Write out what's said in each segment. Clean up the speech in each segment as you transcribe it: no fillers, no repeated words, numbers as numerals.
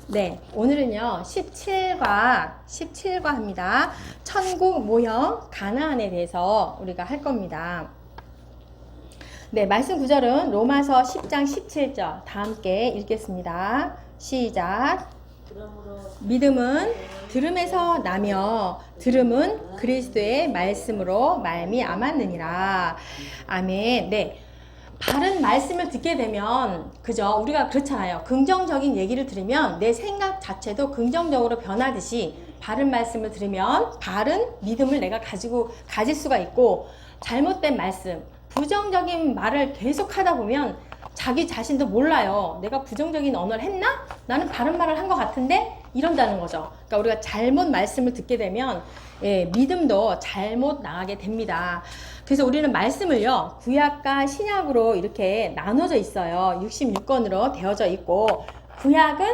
네, 오늘은요, 17과 합니다. 천국 모형 가나안에 대해서 우리가 할 겁니다. 네, 말씀 구절은 로마서 10장 17절 다 함께 읽겠습니다. 시작. 믿음은 들음에서 나며 들음은 그리스도의 말씀으로 말미암았느니라. 아멘. 네. 바른 말씀을 듣게 되면 그죠? 우리가 그렇잖아요. 긍정적인 얘기를 들으면 내 생각 자체도 긍정적으로 변하듯이 바른 말씀을 들으면 바른 믿음을 내가 가질 수가 있고, 잘못된 말씀, 부정적인 말을 계속 하다 보면 자기 자신도 몰라요. 내가 부정적인 언어를 했나? 나는 바른 말을 한 것 같은데? 이런다는 거죠. 그러니까 우리가 잘못 말씀을 듣게 되면 믿음도 잘못 나가게 됩니다. 그래서 우리는 말씀을요, 구약과 신약으로 이렇게 나눠져 있어요. 66권으로 되어져 있고, 구약은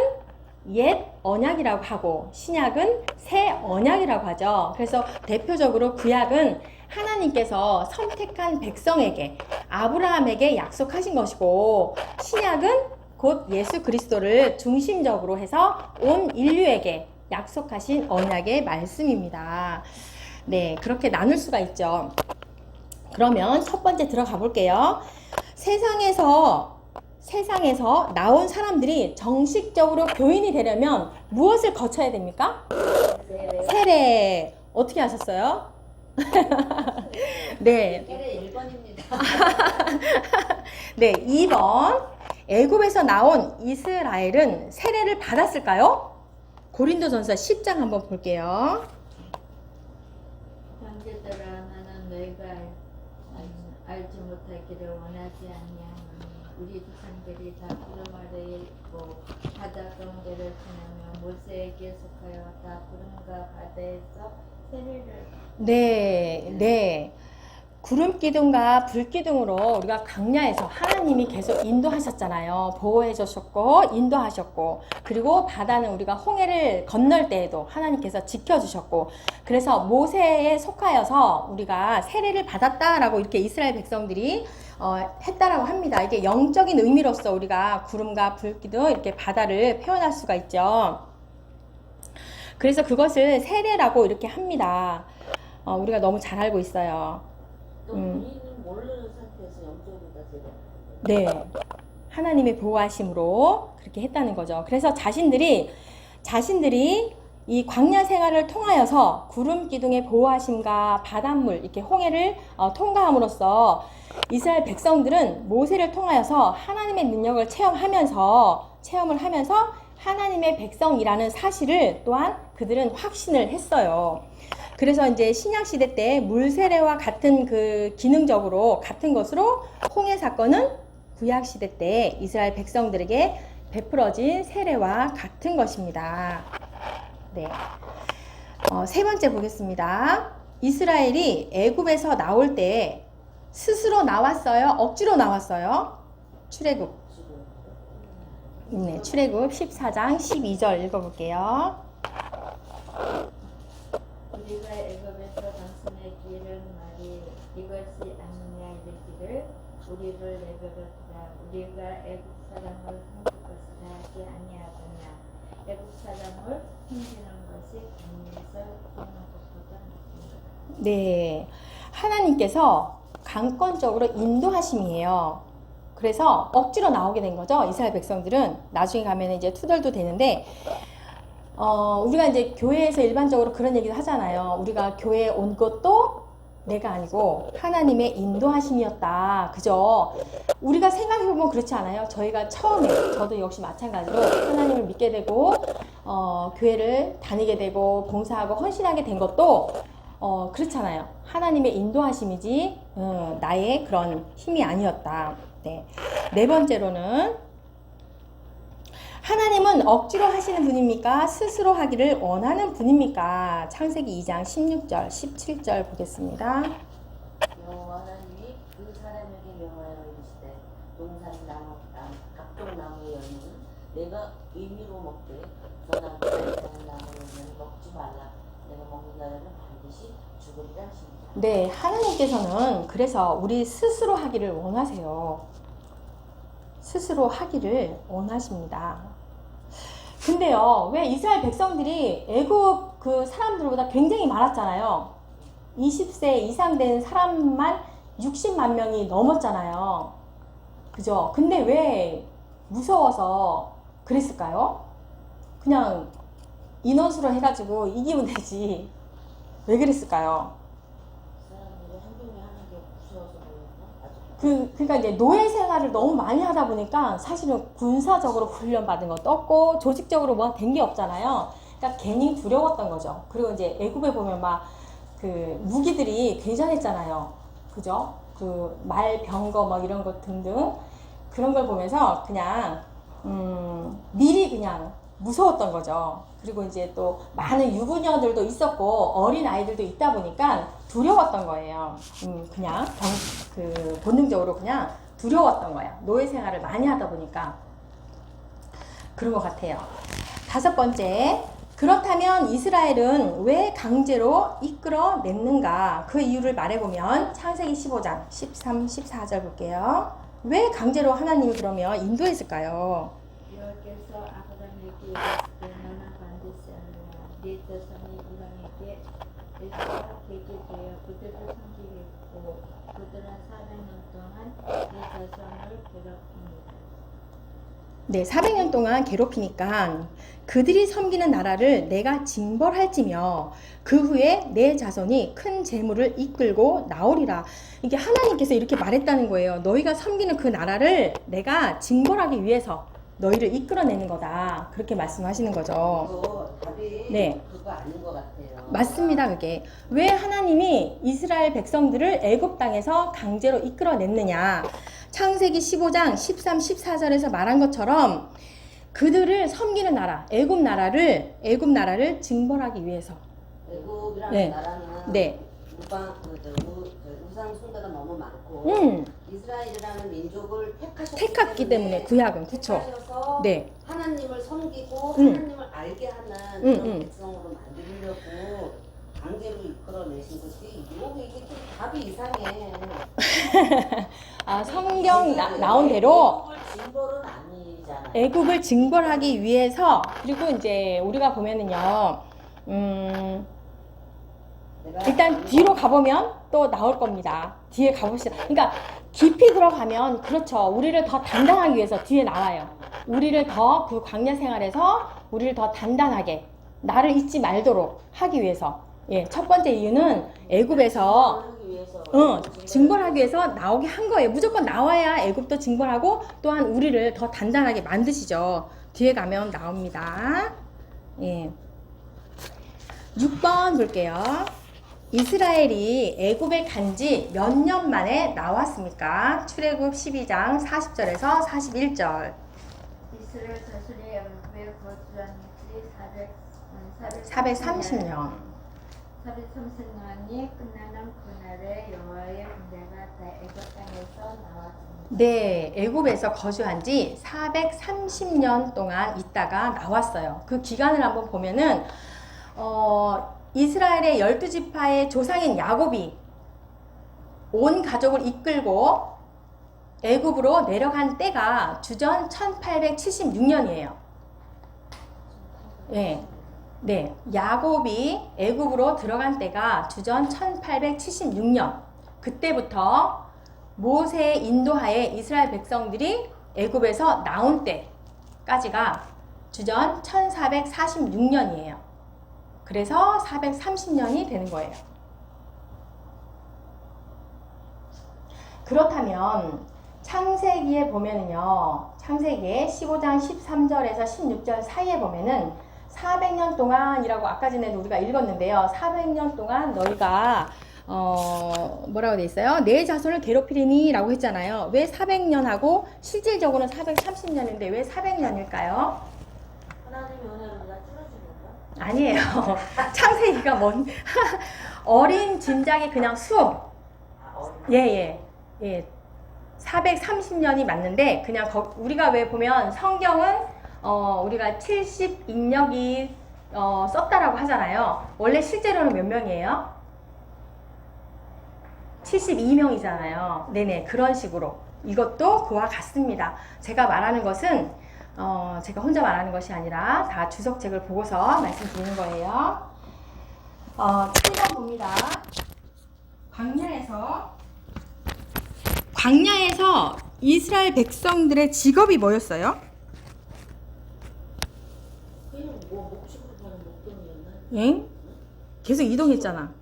옛 언약이라고 하고 신약은 새 언약이라고 하죠. 그래서 대표적으로 구약은 하나님께서 선택한 백성에게, 아브라함에게 약속하신 것이고, 신약은 곧 예수 그리스도를 중심적으로 해서 온 인류에게 약속하신 언약의 말씀입니다. 네, 그렇게 나눌 수가 있죠. 그러면 첫 번째 들어가 볼게요. 세상에서 나온 사람들이 정식적으로 교인이 되려면 무엇을 거쳐야 됩니까? 세례. 어떻게 하셨어요? 네. 세례 1번입니다. 네, 2번. 애굽에서 나온 이스라엘은 세례를 받았을까요? 고린도전서 10장 한번 볼게요. 형제들아, 나는 너희가 알지 못하기를 원하지 아니하노니 우리 조상들이 다 구름 아래에 있고 바다 가운데를 지나며 모세에게 속하여 다 구름과 바다에서 세례를. 네. 구름 기둥과 불 기둥으로 우리가 광야에서 하나님이 계속 인도하셨잖아요. 보호해 주셨고 인도하셨고, 그리고 바다는 우리가 홍해를 건널 때에도 하나님께서 지켜주셨고, 그래서 모세에 속하여서 우리가 세례를 받았다라고 이렇게 이스라엘 백성들이 했다라고 합니다. 이게 영적인 의미로서 우리가 구름과 불 기둥 이렇게 바다를 표현할 수가 있죠. 그래서 그것을 세례라고 이렇게 합니다. 우리가 너무 잘 알고 있어요. 우리는 모르는 상태에서 영적으로 다 세례. 네, 하나님의 보호하심으로 그렇게 했다는 거죠. 그래서 자신들이 이 광야 생활을 통하여서 구름 기둥의 보호하심과 바닷물, 이렇게 홍해를 통과함으로써 이스라엘 백성들은 모세를 통하여서 하나님의 능력을 체험을 하면서 하나님의 백성이라는 사실을 또한 그들은 확신을 했어요. 그래서 이제 신약 시대 때 물세례와 같은 그 기능적으로 같은 것으로 홍해 사건은 구약 시대 때 이스라엘 백성들에게 베풀어진 세례와 같은 것입니다. 네. 세 번째 보겠습니다. 이스라엘이 애굽에서 나올 때 스스로 나왔어요? 억지로 나왔어요? 출애굽. 네, 출애굽 14장 12절 읽어볼게요. 우리가 애굽에서 당신에게는 말이 이것이 아니냐 이르기를 우리를 내버려두라. 우리가 애굽 사람을 섬길 것이라 하지 아니하거냐. 애굽 사람을 섬기는 것이 강에서 기는 것보다 낫습니다. 네, 하나님께서 강권적으로 인도하심이에요. 그래서 억지로 나오게 된 거죠. 이스라엘 백성들은 나중에 가면 이제 투덜도 되는데, 우리가 이제 교회에서 일반적으로 그런 얘기를 하잖아요. 우리가 교회에 온 것도 내가 아니고 하나님의 인도하심이었다. 그죠? 우리가 생각해보면 그렇지 않아요? 저희가 처음에, 저도 역시 마찬가지로 하나님을 믿게 되고, 교회를 다니게 되고, 봉사하고 헌신하게 된 것도, 그렇잖아요. 하나님의 인도하심이지, 나의 그런 힘이 아니었다. 네. 네 번째로는, 하나님은 억지로 하시는 분입니까? 스스로 하기를 원하는 분입니까? 창세기 2장 16절, 17절 보겠습니다. 여호와 하나님이 그 사람에게 명하여 이르시되 동산 나무 각종 나무의 열매는 내가 의미로 먹되 저 나무에 있는 나무의 열매는 먹지 말라. 내가 먹는 날에는 반드시 죽으리라 하십니다. 네, 하나님께서는 그래서 우리 스스로 하기를 원하세요. 스스로 하기를 원하십니다. 근데요, 왜 이스라엘 백성들이 애굽 그 사람들보다 굉장히 많았잖아요. 20세 이상 된 사람만 60만 명이 넘었잖아요. 그죠? 근데 왜 무서워서 그랬을까요? 그냥 인원수로 해가지고 이기면 되지. 왜 그랬을까요? 사람들이 한 명이 하는 게 무서워서 그런가? 그러니까 이제 노예 생활을 너무 많이 하다 보니까 사실은 군사적으로 훈련받은 것도 없고 조직적으로 뭐 된 게 없잖아요. 그러니까 괜히 두려웠던 거죠. 그리고 이제 애굽에 보면 막 그 무기들이 굉장했잖아요. 그죠? 그 말, 병거 막 이런 것 등등 그런 걸 보면서 그냥 미리 그냥 무서웠던 거죠. 그리고 이제 또 많은 유부녀들도 있었고 어린 아이들도 있다 보니까 두려웠던 거예요. 그냥 그 본능적으로 그냥 두려웠던 거야. 노예 생활을 많이 하다 보니까 그런 것 같아요. 5번째, 그렇다면 이스라엘은 왜 강제로 이끌어냈는가? 그 이유를 말해보면 창세기 15장 13, 14절 볼게요. 왜 강제로 하나님이 그러면 인도했을까요? 여호와께서 아브라함에게 이르시되 너는 반드시 알라 네 자손이 이방에게 되게 되어 그들을 섬기겠고 그들은 400년 동안 네 자손을 괴롭힙니다. 네, 400년 동안 괴롭히니까 그들이 섬기는 나라를 내가 징벌할지며 그 후에 내 자손이 큰 재물을 이끌고 나오리라. 이게 하나님께서 이렇게 말했다는 거예요. 너희가 섬기는 그 나라를 내가 징벌하기 위해서 너희를 이끌어내는 거다. 그렇게 말씀하시는 거죠. 그거 답이 네. 그거 아닌 것 같아요. 맞습니다. 그게 왜 하나님이 이스라엘 백성들을 애굽 땅에서 강제로 이끌어냈느냐. 창세기 15장 13, 14절에서 말한 것처럼 그들을 섬기는 나라, 애굽 나라를 징벌하기 위해서. 애굽이라는 네. 나라는 네. 우상 숭배가 너무 많고 이스라엘이라는 민족을 택했기 때문에 구약은 그렇죠. 택하셔서 네. 하나님을 섬기고 하나님을 알게 하는 그런 백성으로 만들려고 강제로 이끌어내신 거지. 이게 좀 답이 이상해. 아, 성경 나온 대로 애굽을 징벌은 아니잖아요. 애굽을 징벌하기 위해서. 그리고 이제 우리가 보면은요, 일단 뒤로 가보면 또 나올 겁니다. 뒤에 가봅시다. 그러니까 깊이 들어가면 그렇죠. 우리를 더 단단하기 위해서 뒤에 나와요. 우리를 더 그 광야 생활에서 우리를 더 단단하게 나를 잊지 말도록 하기 위해서. 예, 첫 번째 이유는 애굽에서 징벌하기 위해서 나오게 한 거예요. 무조건 나와야 애굽도 징벌하고 또한 우리를 더 단단하게 만드시죠. 뒤에 가면 나옵니다. 예. 6번 볼게요. 이스라엘이 애굽에 간 지 몇 년 만에 나왔습니까? 출애굽 12장 40절에서 41절. 이스라엘 자손이 애굽에 거주한 지 430년. 430년이 끝나는 그날에 여호와의 군대가 다 애굽 땅에서 나왔습니다. 네, 애굽에서 거주한 지 430년 동안 있다가 나왔어요. 그 기간을 한번 보면은 이스라엘의 12지파의 조상인 야곱이 온 가족을 이끌고 애굽으로 내려간 때가 주전 1876년이에요. 예. 네. 야곱이 애굽으로 들어간 때가 주전 1876년. 그때부터 모세의 인도하에 이스라엘 백성들이 애굽에서 나온 때까지가 주전 1446년이에요. 그래서 430년이 되는 거예요. 그렇다면 창세기에 보면은요, 창세기에 15장 13절에서 16절 사이에 보면은 400년 동안이라고 아까 전에도 우리가 읽었는데요. 400년 동안 너희가 뭐라고 돼 있어요? 내 자손을 괴롭히리니 라고 했잖아요. 왜 400년하고 실질적으로는 430년인데 왜 400년일까요? 하나님의 은혜로 우리가 줄여주는 거야? 아니에요. 창세기가 뭔 어린 짐작이 그냥 수업. 예. 430년이 맞는데 그냥 우리가 왜 보면 성경은 우리가 70인력이 썼다라고 하잖아요. 원래 실제로는 몇 명이에요? 72명이잖아요. 네네, 그런 식으로. 이것도 그와 같습니다. 제가 말하는 것은 제가 혼자 말하는 것이 아니라 다 주석책을 보고서 말씀드리는 거예요. 7번 봅니다. 광야에서 이스라엘 백성들의 직업이 뭐였어요? 그냥 뭐 목축으로 가는 목동이었나? 응? 계속 이동했잖아.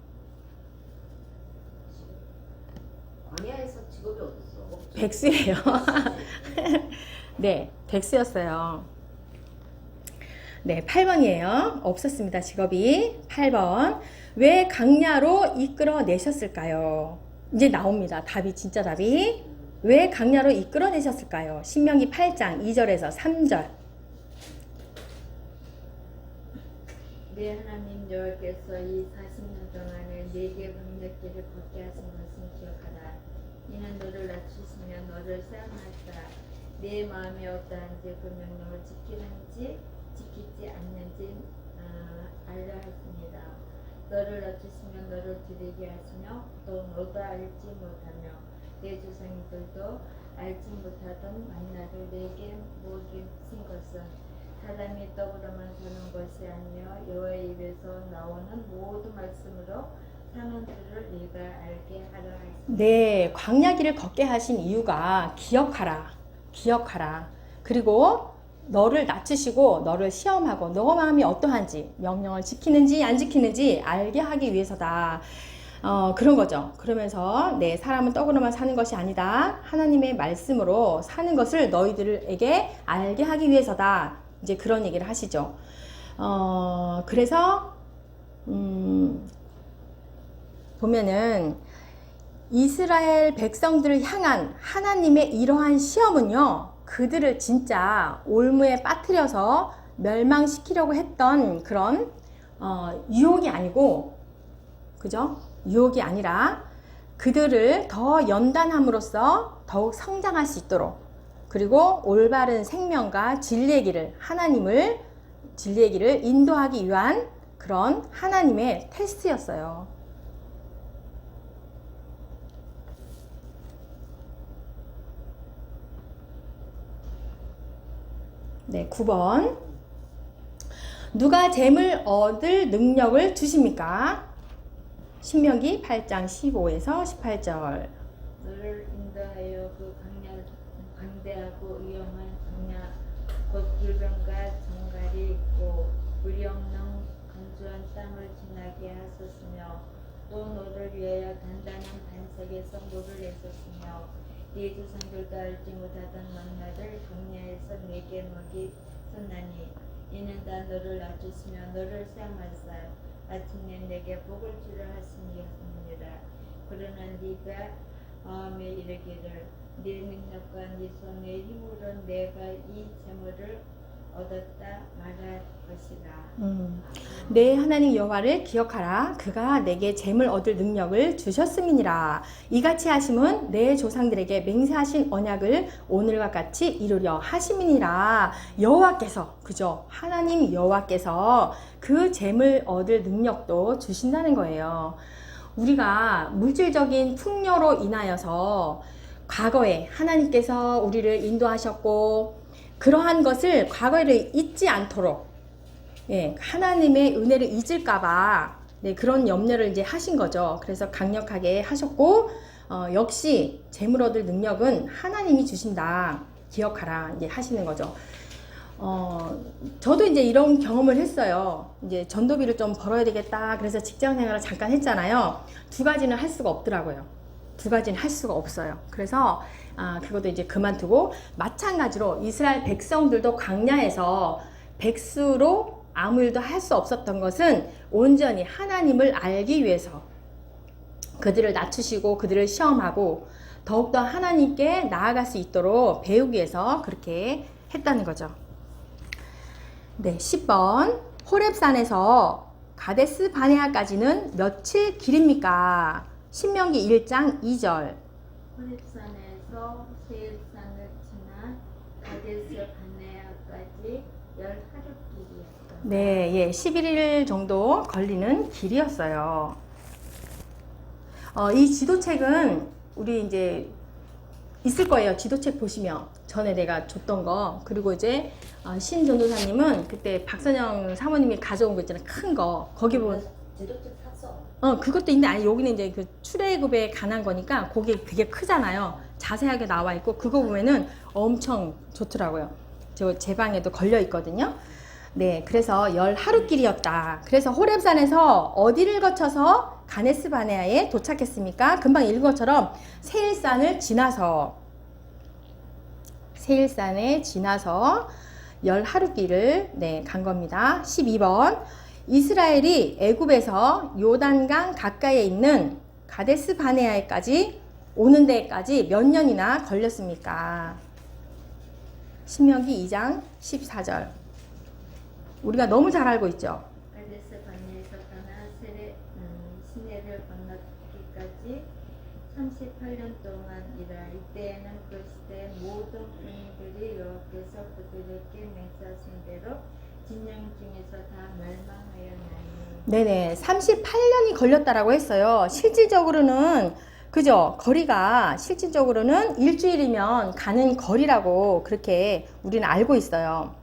광야에서 직업이 어딨어? 백수예요. 네, 백수였어요. 네, 8번이에요. 없었습니다. 직업이. 8번. 왜 강야로 이끌어내셨을까요? 이제 나옵니다. 답이, 진짜 답이. 왜 강야로 이끌어내셨을까요? 신명기 8장 2절에서 3절. 내 하나님 여호와께서 이 40년 동안에 네게 광야길을 걷게 하신 것은 기억하라. 이는 너를 낮추시며 너를 세움하시라. 내 마음에 어떠한지 그 명령을 지키지 않는지 알려 하십니다. 너를 낮추시며 너를 드리게 하시며 또 너도 알지 못하며 내 조상들도 알지 못하던 만나를 내게 먹이신 것은 사람이 떡으로만 사는 것이 아니요 여호와의 입에서 나오는 모든 말씀으로 사는 줄을 네가 알게 하라 하시니. 네, 광야길을 걷게 하신 이유가 기억하라. 그리고 너를 낮추시고 너를 시험하고 너 마음이 어떠한지 명령을 지키는지 안 지키는지 알게 하기 위해서다. 그런 거죠. 그러면서 네, 사람은 떡으로만 사는 것이 아니다. 하나님의 말씀으로 사는 것을 너희들에게 알게 하기 위해서다. 이제 그런 얘기를 하시죠. 그래서 보면은 이스라엘 백성들을 향한 하나님의 이러한 시험은요, 그들을 진짜 올무에 빠뜨려서 멸망시키려고 했던 그런 유혹이 아니고, 그죠? 유혹이 아니라 그들을 더 연단함으로써 더욱 성장할 수 있도록, 그리고 올바른 생명과 진리의 길을, 진리의 길을 인도하기 위한 그런 하나님의 테스트였어요. 네, 9번. 누가 재물 얻을 능력을 주십니까? 신명기 8장 15에서 18절. 너를 인도하여 그 광대하고 위험한 광야 곧 불병과 정갈이 있고 물이 없는 건조한 땅을 지나게 하셨으며 또 너를 위하여 단단한 반석에서 물을 내셨으며 네 조상들도 알지 못하던 만나를 광야에서 내게 먹이셨나니 이는 다 너를 낮추시며 너를 세움하사 마침내 내게 복을 주려 하심이었습니다. 그러나 네가 마음에 이르기를 네 능력과 네 손의 힘으로 내가 이 재물을 얻었다 말할 것이다. 내 하나님 여호와를 기억하라. 그가 내게 재물 얻을 능력을 주셨음이니라. 이같이 하심은 내 조상들에게 맹세하신 언약을 오늘과 같이 이루려 하심이니라. 여호와께서, 그죠? 하나님 여호와께서 그 재물 얻을 능력도 주신다는 거예요. 우리가 물질적인 풍요로 인하여서 과거에 하나님께서 우리를 인도하셨고 그러한 것을 과거를 잊지 않도록, 예, 하나님의 은혜를 잊을까봐, 네, 그런 염려를 이제 하신 거죠. 그래서 강력하게 하셨고, 역시 재물 얻을 능력은 하나님이 주신다. 기억하라. 이제 하시는 거죠. 저도 이제 이런 경험을 했어요. 이제 전도비를 좀 벌어야 되겠다. 그래서 직장 생활을 잠깐 했잖아요. 두 가지는 할 수가 없더라고요. 두 가지는 할 수가 없어요. 그래서 그것도 이제 그만두고, 마찬가지로 이스라엘 백성들도 광야에서 백수로 아무 일도 할 수 없었던 것은 온전히 하나님을 알기 위해서 그들을 낮추시고 그들을 시험하고 더욱더 하나님께 나아갈 수 있도록 배우기 위해서 그렇게 했다는 거죠. 네, 10번. 호렙산에서 가데스 바네아까지는 며칠 길입니까? 신명기 1장 2절. 호렙산에서 세일산을 지나 가데스 바네아까지 10하루길이었어요. 네, 예, 11일 정도 걸리는 길이었어요. 이 지도책은 우리 이제 있을 거예요. 지도책 보시면 전에 내가 줬던 거. 그리고 이제 신 전도사님은 그때 박선영 사모님이 가져온 거 있잖아요. 큰 거. 거기 보면 지도책 샀어. 그것도 있는데 아니 여기는 이제 그 출애굽에 관한 거니까 그게 되게 크잖아요. 자세하게 나와 있고 그거 보면은 엄청 좋더라고요. 제 방에도 걸려 있거든요. 네, 그래서 10하루길이었다. 그래서 호렙산에서 어디를 거쳐서 가네스 바네아에 도착했습니까? 금방 읽은 것처럼 세일산을 지나서 10하루길을 네, 간 겁니다. 12번 이스라엘이 애굽에서 요단강 가까이에 있는 가데스 바네아에까지 오는 데까지 몇 년이나 걸렸습니까? 신명기 2장 14절. 우리가 너무 잘 알고 있죠. 가데스 바네아에서 가나안 시내를 건너기까지 38년 동안이라. 이때에는 그 시대 모든 군인들이 여호와께서 그들에게 맹세하신 대로 진영 중에서 다 멸망하였나니. 네네, 38년이 걸렸다라고 했어요. 실질적으로는 그죠? 거리가 실질적으로는 일주일이면 가는 거리라고 그렇게 우리는 알고 있어요.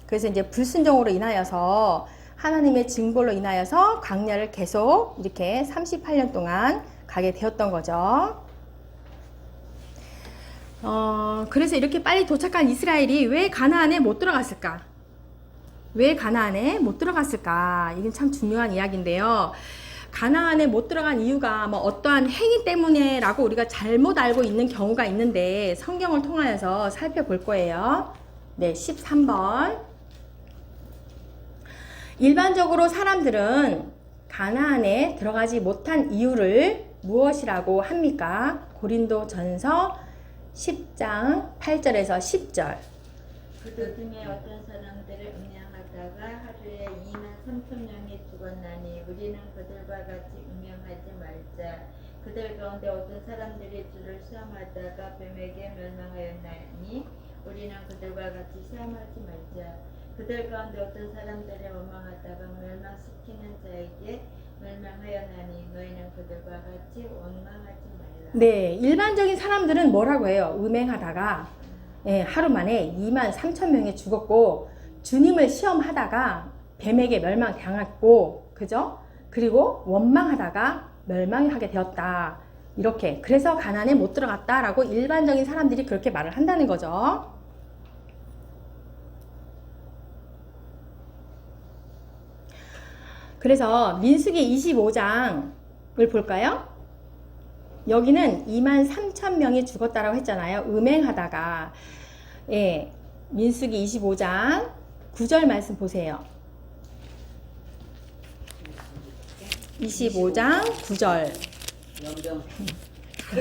그래서 이제 불순종으로 인하여서 하나님의 징벌로 인하여서 광야를 계속 이렇게 38년 동안 가게 되었던 거죠. 그래서 이렇게 빨리 도착한 이스라엘이 왜 가나안에 못 들어갔을까? 왜 가나안에 못 들어갔을까? 이건 참 중요한 이야기인데요. 가나안에 못 들어간 이유가 뭐 어떠한 행위 때문에라고 우리가 잘못 알고 있는 경우가 있는데 성경을 통하여서 살펴볼 거예요. 네, 13번. 일반적으로 사람들은 가나안에 들어가지 못한 이유를 무엇이라고 합니까? 고린도전서 10장 8절에서 10절. 그들 중에 어떤 사람들을 음양하다가 하루에 23,000명이 죽었나니 우리는 그들과 같이 음양하지 말자. 그들 가운데 어떤 사람들이 주를 시험하다가 뱀에게 멸망하였나니 우리는 그들과 같이 시험하지 말자. 그들 가운데 어떤 사람들이 원망하다가 멸망시키는 자에게 멸망하였나니 너희는 그들과 같이 원망하지 말라. 네, 일반적인 사람들은 뭐라고 해요? 음행하다가 하루 만에 23,000명이 죽었고 주님을 시험하다가 뱀에게 멸망당했고, 그죠? 그리고 원망하다가 멸망하게 되었다. 이렇게. 그래서 가나안에 못 들어갔다라고 일반적인 사람들이 그렇게 말을 한다는 거죠. 그래서 민수기 25장을 볼까요? 여기는 23,000명이 죽었다라고 했잖아요. 음행하다가. 예, 민수기 25장 9절 말씀 보세요. 25장 9절.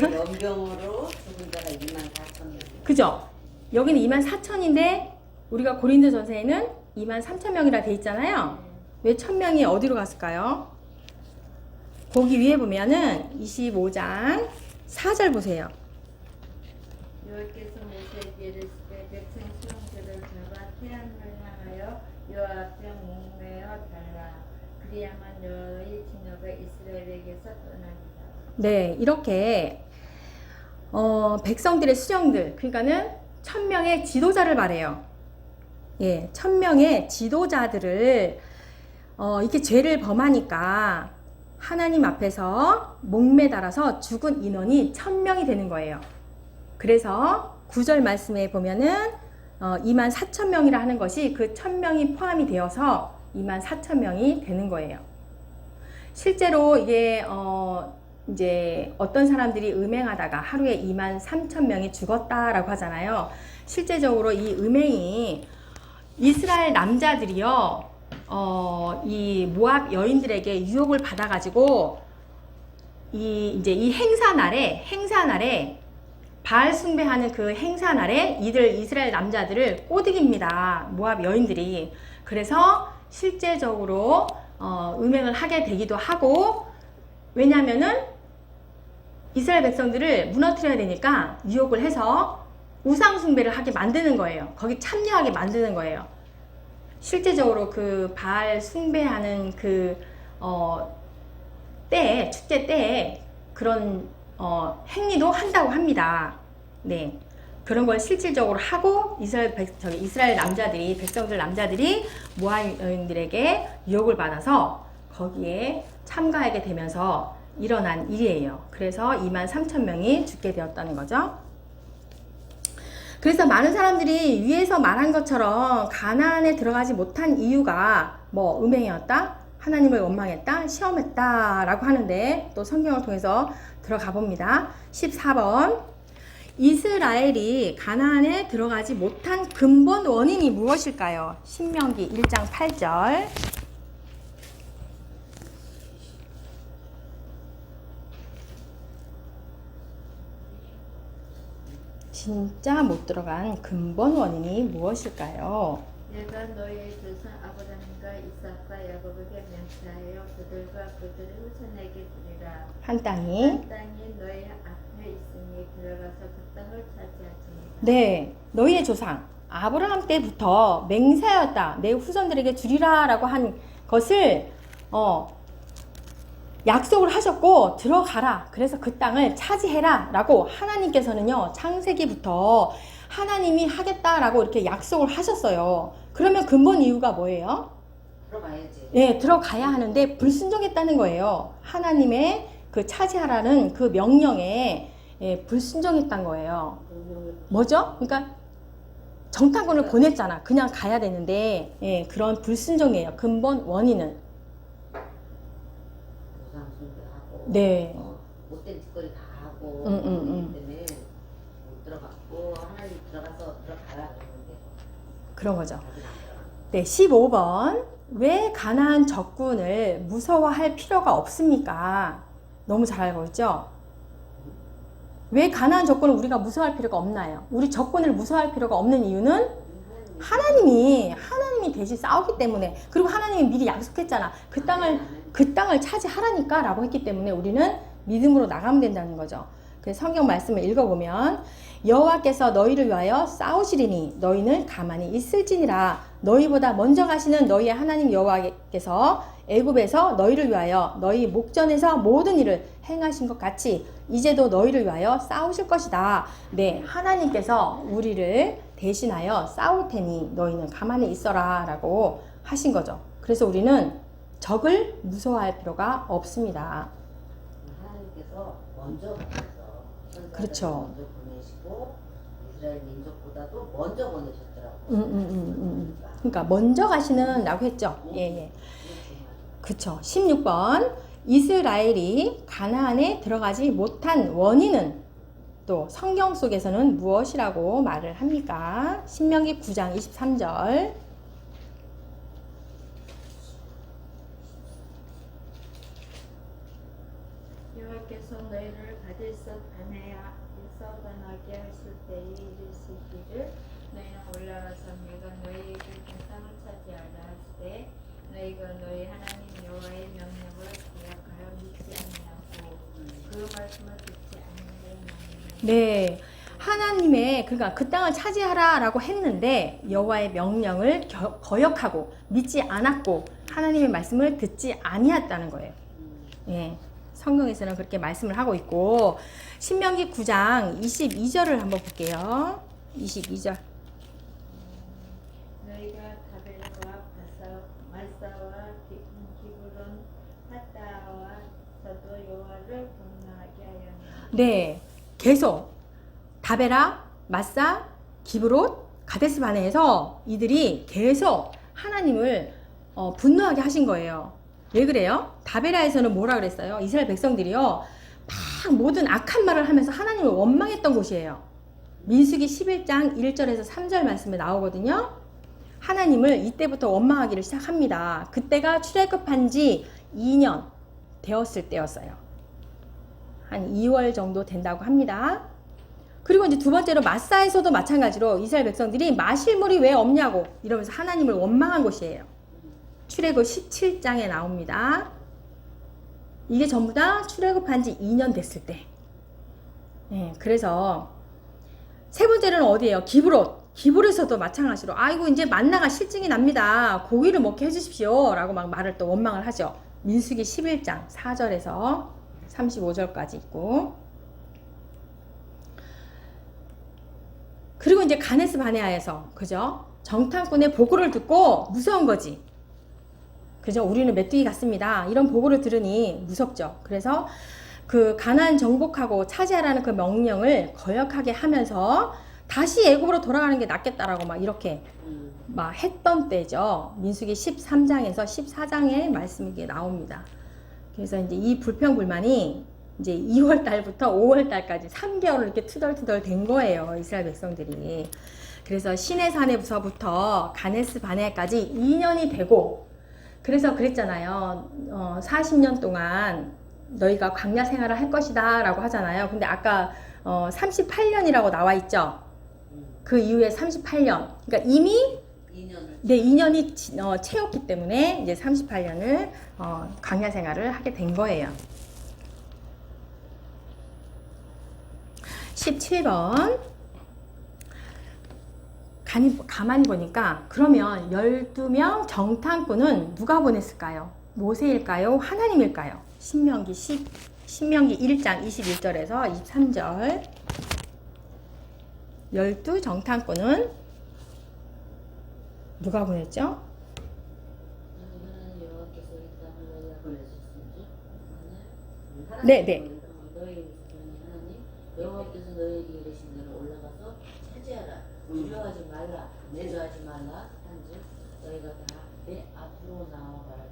연병으로 죽은 자가 24,000명. 그죠? 여기는 24,000인데 우리가 고린도전서에는 23,000명이라 돼 있잖아요. 왜 1,000명이 어디로 갔을까요? 거기 위에 보면은 25장 4절 보세요. 여호와께서 모세에게 이르시되 백성 수용자를 잡아 태양을 향하여 여호와 앞에 목매어 달라. 그리야만 너희 진노가 이스라엘에게서 떠나리라. 네, 이렇게 백성들의 수령들, 그러니까는 1,000명의 지도자를 말해요. 예, 1,000명의 지도자들을 이렇게 죄를 범하니까 하나님 앞에서 목매달아서 죽은 인원이 1,000명이 되는 거예요. 그래서 9절 말씀에 보면은 24,000명이라 하는 것이 그 1,000명이 포함이 되어서 24,000명이 되는 거예요. 실제로 이게 이제 어떤 사람들이 음행하다가 하루에 23,000명이 죽었다라고 하잖아요. 실제적으로 이 음행이 이스라엘 남자들이요, 이 모압 여인들에게 유혹을 받아가지고 이제 이 행사날에 바알 숭배하는 그 행사날에 이들 이스라엘 남자들을 꼬드깁니다. 모압 여인들이. 그래서 실제적으로 음행을 하게 되기도 하고, 왜냐면은 이스라엘 백성들을 무너뜨려야 되니까 유혹을 해서 우상 숭배를 하게 만드는 거예요. 거기 참여하게 만드는 거예요. 실제적으로 그 바알 숭배하는 그 축제 때에 그런 행위도 한다고 합니다. 네. 그런 걸 실질적으로 하고 이스라엘 남자들이 백성들 남자들이 모압 여인들에게 유혹을 받아서 거기에 참가하게 되면서 일어난 일이에요. 그래서 23,000명이 죽게 되었다는 거죠. 그래서 많은 사람들이 위에서 말한 것처럼 가나안에 들어가지 못한 이유가 뭐 음행이었다, 하나님을 원망했다, 시험했다 라고 하는데 또 성경을 통해서 들어가 봅니다. 14번 이스라엘이 가나안에 들어가지 못한 근본 원인이 무엇일까요? 신명기 1장 8절. 진짜 못 들어간 근본 원인이 무엇일까요? 내가 너희의 조상 아브라함과 이삭과 야곱에게 맹세하여 그들과 그들의 후손에게 주리라. 한 땅이 한 땅이 너희 앞에 있으니 들어가서 그 땅을 차지하지니. 네, 너희의 조상 아브라함 때부터 맹세하였다. 내 후손들에게 주리라 라고 한 것을 약속을 하셨고 들어가라. 그래서 그 땅을 차지해라 라고 하나님께서는요 창세기부터 하나님이 하겠다라고 이렇게 약속을 하셨어요. 그러면 근본 이유가 뭐예요? 들어가야지. 네, 들어가야 하는데 불순종했다는 거예요. 하나님의 그 차지하라는 그 명령에 불순종했단 거예요. 뭐죠? 그러니까 정탐꾼을 보냈잖아. 그냥 가야 되는데 그런 불순종이에요. 근본 원인은. 조상 숭배하고 네. 못된 짓거리 다 하고 음. 때문에 못 들어갔고 하나님 들어가서 들어가라 그러는데 그런 거죠. 거긴 안 들어가. 네, 15번. 왜 가나안 적군을 무서워할 필요가 없습니까? 너무 잘 알고 있죠? 왜 가나안 적군을 우리가 무서워할 필요가 없나요? 우리 적군을 무서워할 필요가 없는 이유는 하나님이 대신 싸우기 때문에, 그리고 하나님이 미리 약속했잖아. 그 땅을 차지하라니까 라고 했기 때문에 우리는 믿음으로 나가면 된다는 거죠. 그래서 성경 말씀을 읽어보면 여호와께서 너희를 위하여 싸우시리니 너희는 가만히 있을지니라. 너희보다 먼저 가시는 너희의 하나님 여호와께서 애굽에서 너희를 위하여 너희 목전에서 모든 일을 행하신 것 같이 이제도 너희를 위하여 싸우실 것이다. 네, 하나님께서 우리를 대신하여 싸울 테니 너희는 가만히 있어라 라고 하신 거죠. 그래서 우리는 적을 무서워할 필요가 없습니다. 하나님께서 먼저 가셔서 그렇죠. 먼저 보내시고 이스라엘 민족보다도 먼저 보내셨더라고요. 그러니까 먼저 가시는 라고 했죠. 예. 그쵸. 16번 이스라엘이 가나안에 들어가지 못한 원인은 또 성경 속에서는 무엇이라고 말을 합니까? 신명기 9장 23절. 여호와께서 너희를 가데스 바네아에서 떠나게 하실 때에 이르시기를 너희는 올라가서 내가 너희에게 그 땅을 차지하라 하시되 너희가 너희 하나님 여호와의 명령을 기억하여 믿지 아니하고 그 말씀을 듣지 아니하였나니. 네. 하나님의 그러니까 그 땅을 차지하라 라고 했는데 여호와의 명령을 거역하고 믿지 않았고 하나님의 말씀을 듣지 아니했다는 거예요. 예. 성경에서는 그렇게 말씀을 하고 있고 신명기 9장 22절을 한번 볼게요. 22절. 너희가 다벨과 말사와 기브론 핫다와서도 여호와를 공경하게 하였나니. 네. 계속 다베라, 마사, 기브롯, 가데스 바네에서 이들이 계속 하나님을 분노하게 하신 거예요. 왜 그래요? 다베라에서는 뭐라 그랬어요? 이스라엘 백성들이요 막 모든 악한 말을 하면서 하나님을 원망했던 곳이에요. 민수기 11장 1절에서 3절 말씀에 나오거든요. 하나님을 이때부터 원망하기를 시작합니다. 그때가 출애굽한 지 2년 되었을 때였어요. 한 2월 정도 된다고 합니다. 그리고 이제 두 번째로 마사에서도 마찬가지로 이스라엘 백성들이 마실 물이 왜 없냐고 이러면서 하나님을 원망한 곳이에요. 출애굽 17장에 나옵니다. 이게 전부 다 출애굽한 지 2년 됐을 때. 네, 그래서 세 번째는 어디예요? 기브롯에서도 마찬가지로 아이고 이제 만나가 실증이 납니다. 고기를 먹게 해주십시오 라고 막 말을 또 원망을 하죠. 민수기 11장 4절에서 35절까지 있고 그리고 이제 가네스 바네아에서, 그죠? 정탐꾼의 보고를 듣고 무서운 거지. 그죠? 우리는 메뚜기 같습니다. 이런 보고를 들으니 무섭죠. 그래서 그 가나안 정복하고 차지하라는 그 명령을 거역하게 하면서 다시 애굽으로 돌아가는 게 낫겠다라고 막 이렇게 막 했던 때죠. 민수기 13장에서 14장의 말씀이 이게 나옵니다. 그래서 이제 이 불평불만이 이제 2월 달부터 5월 달까지 3개월을 이렇게 투덜투덜 된 거예요. 이스라엘 백성들이. 그래서 시내산에서부터 가네스 바네아까지 2년이 되고, 그래서 그랬잖아요. 40년 동안 너희가 광야 생활을 할 것이다 라고 하잖아요. 근데 아까 38년이라고 나와 있죠. 그 이후에 38년. 그러니까 이미 2년을. 네, 2년이 채웠기 때문에 이제 38년을 광야 생활을 하게 된 거예요. 17번. 가만히 보니까 그러면 12명 정탐꾼은 누가 보냈을까요? 모세일까요? 하나님일까요? 신명기 1장 21절에서 23절. 12 정탐꾼은 누가 보냈죠? 이거는 여호와께서 이 땅을 너희가 보내셨은지 네, 네. 너희 하나님 여호와께서 너희에게 이르신 대로 올라가서 차지하라. 두려워하지 말라. 내조하지 말라. 한즉 너희가 다 내 앞으로 나와가라.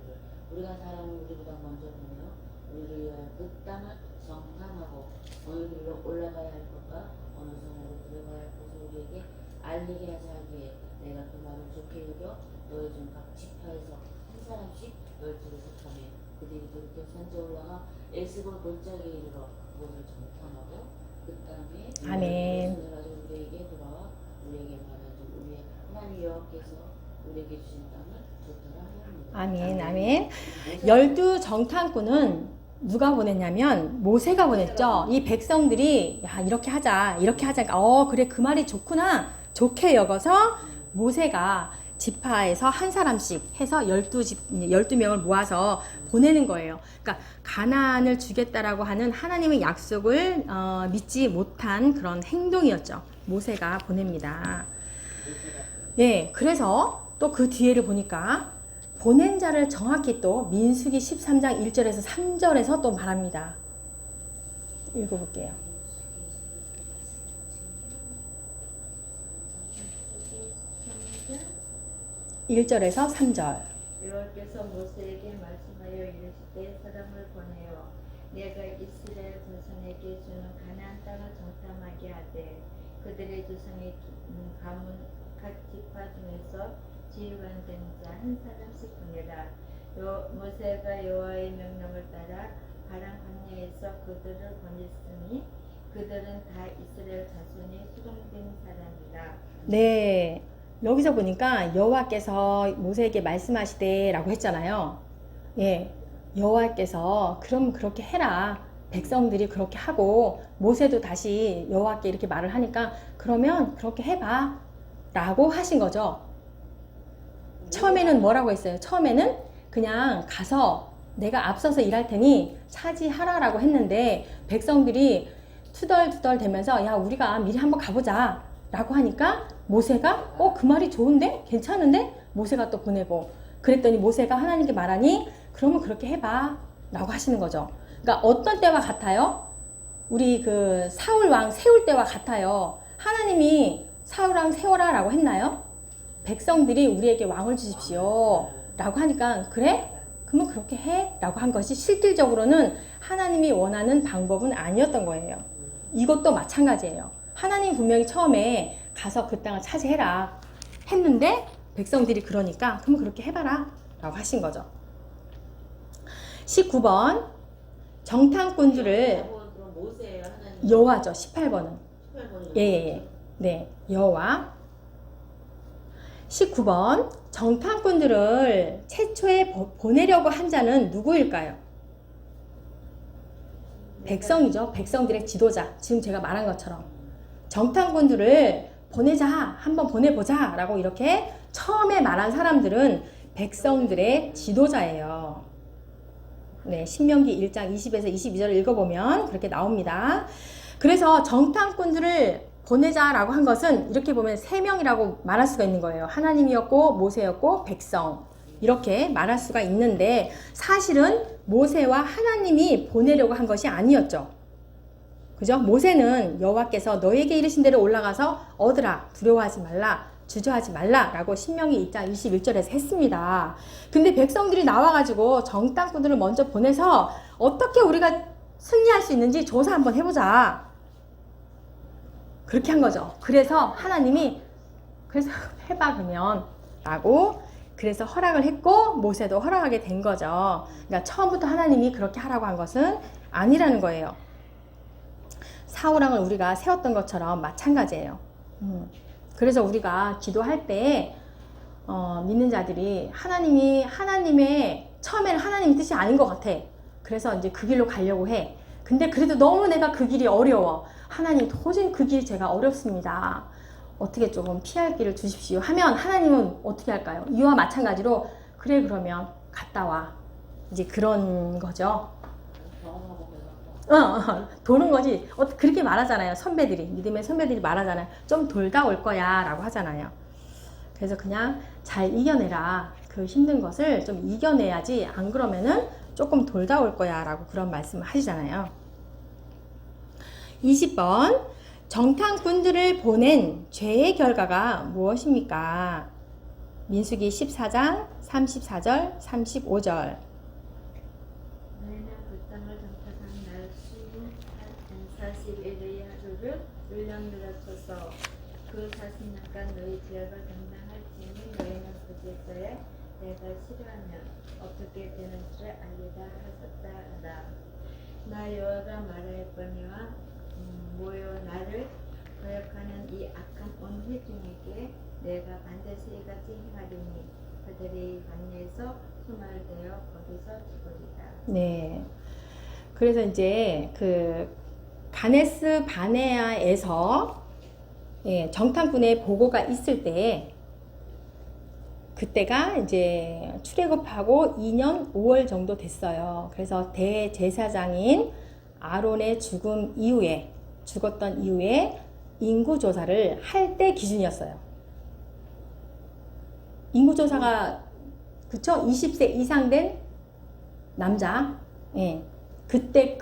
우리가 사람을 우리보다 먼저 보며 우리를 위하여 그 땅을 정탐하고 어느 길로 올라가야 할 것과 어느 성으로 들어가야 할 것을 우리에게 알리게 하자 하기에 내가 그 말을 좋게 여겨 너희 중 각 지파에서 한 사람씩 12를 택하며 그들이 돌이켜 산지에 올라가 에스골 골짜기에 이르러 그것을 정탐하고 그 땅에 아멘. 손을 가지고 우리에게 돌아와 우리에게 말하지 우리의 하나님 여호와께서 우리에게 주신 땅을 좋더라 하옵니다. 아멘, 아멘. 12 정탐꾼은 누가 보냈냐면 모세가 보냈죠. 이 백성들이 야 이렇게 하자 이렇게 하자. 그래 그 말이 좋구나 좋게 여겨서 모세가 지파에서 한 사람씩 해서 12명을 모아서 보내는 거예요. 그러니까 가나안을 주겠다라고 하는 하나님의 약속을 믿지 못한 그런 행동이었죠. 모세가 보냅니다. 예, 그래서 또 그 뒤에를 보니까 보낸 자를 정확히 또 민수기 13장 1절에서 3절에서 또 말합니다. 읽어볼게요. 1절에서 3절. 여호와께서 모세에게 말씀하여 이르시되 사람을 보내어 내가 이스라엘 자손에게 주는 가나안 땅을 정탐하게 하되 그들의 조상의 가문 각 지파 중에서 지휘관된 자 한 사람씩 보내라. 모세가 여호와의 명령을 따라 바람 광야에서 그들을 보냈으니 그들은 다 이스라엘 자손의 수종된 사람이라. 네, 여기서 보니까 여호와께서 모세에게 말씀하시되라고 했잖아요. 예, 여호와께서 그럼 그렇게 해라. 백성들이 그렇게 하고 모세도 다시 여호와께 이렇게 말을 하니까 그러면 그렇게 해봐 라고 하신 거죠. 처음에는 뭐라고 했어요? 처음에는 그냥 가서 내가 앞서서 일할 테니 차지하라라고 했는데 백성들이 투덜투덜 대면서 야 우리가 미리 한번 가보자 라고 하니까 모세가 그 말이 좋은데? 괜찮은데? 모세가 또 보내고 그랬더니 모세가 하나님께 말하니 그러면 그렇게 해봐 라고 하시는 거죠. 그러니까 어떤 때와 같아요? 우리 그 사울 왕 세울 때와 같아요. 하나님이 사울 왕 세워라 라고 했나요? 백성들이 우리에게 왕을 주십시오 라고 하니까 그래? 그러면 그렇게 해 라고 한 것이 실질적으로는 하나님이 원하는 방법은 아니었던 거예요. 이것도 마찬가지예요. 하나님 분명히 처음에 가서 그 땅을 차지해라 했는데 백성들이 그러니까 그러면 그렇게 해봐라 라고 하신 거죠. 19번 정탐꾼들을 그럼 모세예요, 하나님. 여호와죠. 18번은 18번이 예. 네, 여호와. 19번 정탐꾼들을 최초에 보내려고 한 자는 누구일까요? 백성이죠. 백성들의 지도자. 지금 제가 말한 것처럼 정탐꾼들을 보내자, 한번 보내보자 라고 이렇게 처음에 말한 사람들은 백성들의 지도자예요. 네, 신명기 1장 20에서 22절을 읽어보면 그렇게 나옵니다. 그래서 정탐꾼들을 보내자라고 한 것은 이렇게 보면 세 명이라고 말할 수가 있는 거예요. 하나님이었고 모세였고 백성 이렇게 말할 수가 있는데 사실은 모세와 하나님이 보내려고 한 것이 아니었죠. 그죠? 모세는 여호와께서 너에게 이르신 대로 올라가서 얻으라 두려워하지 말라 주저하지 말라라고 신명기 2장 21절에서 했습니다. 근데 백성들이 나와가지고 정탐꾼들을 먼저 보내서 어떻게 우리가 승리할 수 있는지 조사 한번 해보자. 그렇게 한 거죠. 그래서 하나님이 그래서 해봐 그러면 라고 그래서 허락을 했고 모세도 허락하게 된 거죠. 그러니까 처음부터 하나님이 그렇게 하라고 한 것은 아니라는 거예요. 사우랑을 우리가 세웠던 것처럼 마찬가지예요. 그래서 우리가 기도할 때 믿는 자들이 하나님의 처음에는 하나님의 뜻이 아닌 것 같아. 그래서 이제 그 길로 가려고 해. 근데 그래도 너무 내가 그 길이 어려워. 하나님 도저히 그 길 제가 어렵습니다. 어떻게 조금 피할 길을 주십시오 하면 하나님은 어떻게 할까요? 이와 마찬가지로 그래 그러면 갔다 와. 이제 그런 거죠. 도는 거지. 그렇게 말하잖아요. 선배들이 믿음의 선배들이 말하잖아요. 좀 돌다 올 거야 라고 하잖아요. 그래서 그냥 잘 이겨내라. 그 힘든 것을 좀 이겨내야지 안 그러면은 조금 돌다 올 거야 라고 그런 말씀을 하시잖아요. 20번 정탐꾼들을 보낸 죄의 결과가 무엇입니까? 민수기 14장 34절 35절 너희는 그 땅을 정탐한 날 40일의 하루를 울렁들어쳐서 그 40년간 너희 죄를 감당할지니 너희는 그제서야 내가 싫어하면 어떻게 되는지를 알리라 하셨다. 나 여호와가 말하였거니와 모여 나를 거역하는 이 악한 온 회중에게 내가 반드시 이같이 행하리니 그들이 광야에서 소멸되어 거기서 죽으리라. 네. 그래서 이제 그 가네스 바네아에서 정탐꾼의 보고가 있을 때 그때가 이제 출애굽하고 2년 5월 정도 됐어요. 그래서 대제사장인 아론의 죽었던 이후에 인구조사를 할 때 기준이었어요. 인구조사가 그쵸? 20세 이상 된 남자, 예. 그때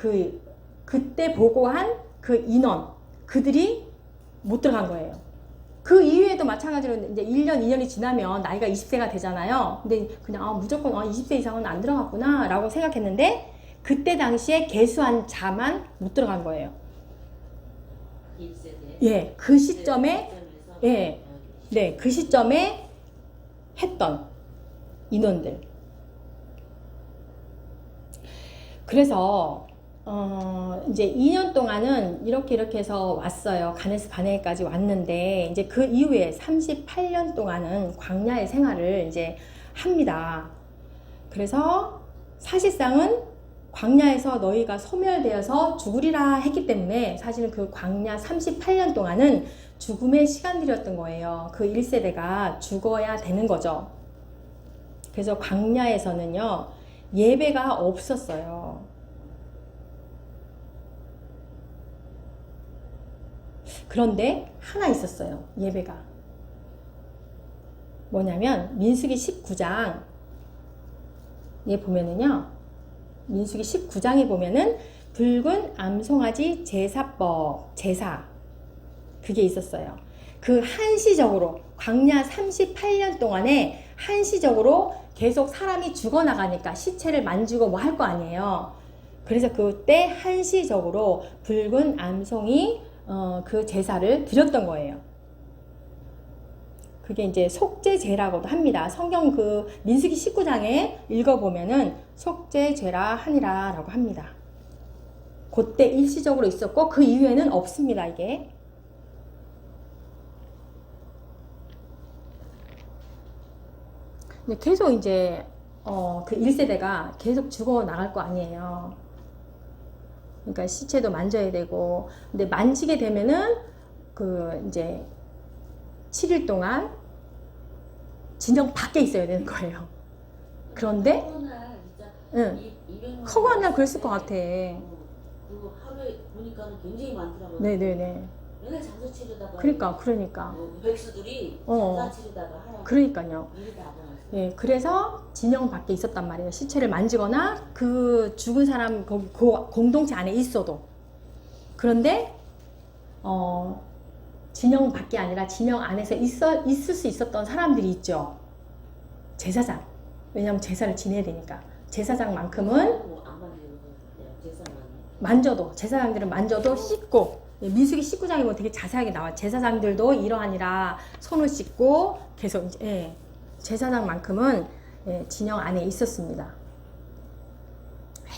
보고한 그 인원, 그들이 못 들어간 거예요. 그 이후에도 마찬가지로 이제 1년, 2년이 지나면 나이가 20세가 되잖아요. 근데 그냥 무조건 20세 이상은 안 들어갔구나 라고 생각했는데 그때 당시에 계수한 자만 못 들어간 거예요. 1세대. 예, 그 시점에 그 시점에 했던 인원들. 그래서 이제 2년 동안은 이렇게 해서 왔어요. 가네스 바네까지 왔는데 이제 그 이후에 38년 동안은 광야의 생활을 이제 합니다. 그래서 사실상은 광야에서 너희가 소멸되어서 죽으리라 했기 때문에 사실은 그 광야 38년 동안은 죽음의 시간들이었던 거예요. 그 1세대가 죽어야 되는 거죠. 그래서 광야에서는요, 예배가 없었어요. 그런데 하나 있었어요. 예배가. 뭐냐면 민수기 19장에 보면은요. 민수기 19장에 보면은 붉은 암송아지 제사법, 제사 그게 있었어요. 그 한시적으로 광야 38년 동안에 한시적으로 계속 사람이 죽어나가니까 시체를 만지고 뭐 할 거 아니에요. 그래서 그때 한시적으로 붉은 암송이 그 제사를 드렸던 거예요. 그게 이제 속죄제라고도 합니다. 성경 그 민수기 19장에 읽어보면은 속죄제라 하니라 라고 합니다. 그때 일시적으로 있었고 그 이후에는 없습니다. 이게. 계속 이제 그 1세대가 계속 죽어 나갈 거 아니에요. 그러니까 시체도 만져야 되고, 근데 만지게 되면은 그 이제 7일 동안 진영 밖에 있어야 되는 거예요. 그런데 커거한 날 그랬을 것 같아. 그 하루에 보니까 굉장히 많더라고요. 네네네. 맨날 장사 치르다가 그러니까. 백수들이 어. 장사 치르다가 하라고 그러니까요. 일이 다 보냈어. 예, 그래서 진영 밖에 있었단 말이에요. 시체를 만지거나 그 죽은 사람 거기 공동체 안에 있어도. 그런데 진영 밖이 아니라 진영 안에서 있을 수 있었던 사람들이 있죠. 제사장. 왜냐하면 제사를 지내야 되니까. 제사장만큼은 안 만지고 제사만. 만져도, 제사장들은 만져도 씻고, 예, 민수기 19장에 보면 되게 자세하게 나와. 제사장들도 이러하니라 손을 씻고 계속 이제, 예, 제사장만큼은 예, 진영 안에 있었습니다.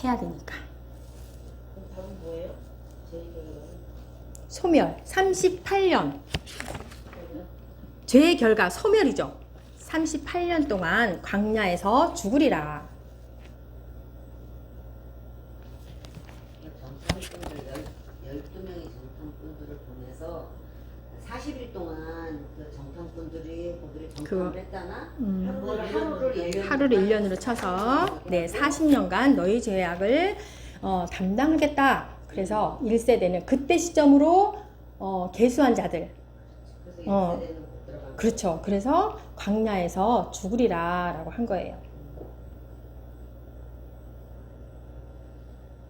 해야 되니까. 그럼 답은 뭐예요? 제 결과는 소멸 38년. 죄의 결과 소멸이죠. 38년 동안 광야에서 죽으리라. 정탐꾼들 12명의 정탐꾼들을 보내서 40일 동안 그 정탐꾼들이 거기를 정탐을 했다나 하루를 1년으로 쳐서 네, 40년간 너희 죄악을 담당하겠다. 그래서 1세대는 그때 시점으로 계수한 자들. 그래서 1세대는 못 들어간 그렇죠. 그래서 광야에서 죽으리라 라고 한 거예요.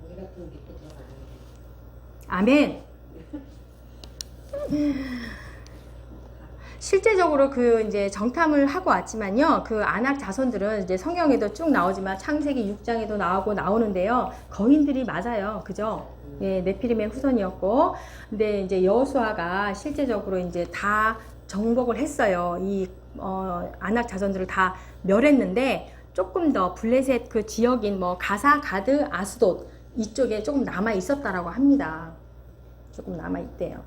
우리 같은 믿고 들어가는 아멘. 실제적으로 그 이제 정탐을 하고 왔지만요. 그 안악 자손들은 이제 성경에도 쭉 나오지만 창세기 6장에도 나오는데요. 거인들이 맞아요. 그죠? 예, 네피림의 후손이었고. 근데 이제 여호수아가 실제적으로 이제 다 정복을 했어요. 이 안악 자손들을 다 멸했는데 조금 더 블레셋 그 지역인 뭐 가사, 가드, 아스돗 이쪽에 조금 남아 있었다라고 합니다. 조금 남아 있대요.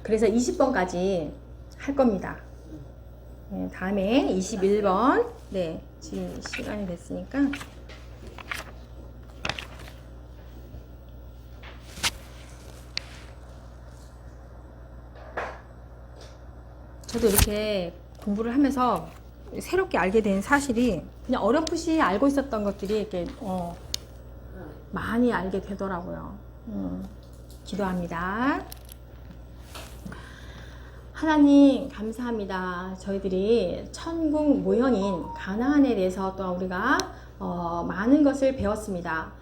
그래서 20번까지 할 겁니다. 네, 다음에 21번. 네, 지금 시간이 됐으니까. 저도 이렇게 공부를 하면서 새롭게 알게 된 사실이 그냥 어렴풋이 알고 있었던 것들이 이렇게 많이 알게 되더라고요. 기도합니다. 하나님 감사합니다. 저희들이 천국 모형인 가나안에 대해서 또한 우리가 많은 것을 배웠습니다.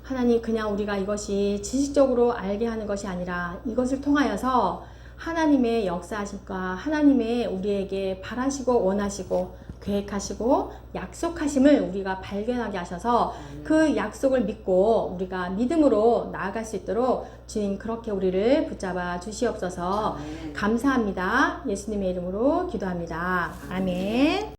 하나님 그냥 우리가 이것이 지식적으로 알게 하는 것이 아니라 이것을 통하여서 하나님의 역사하심과 하나님의 우리에게 바라시고 원하시고 계획하시고 약속하심을 우리가 발견하게 하셔서 그 약속을 믿고 우리가 믿음으로 나아갈 수 있도록 주님 그렇게 우리를 붙잡아 주시옵소서. 감사합니다. 예수님의 이름으로 기도합니다. 아멘.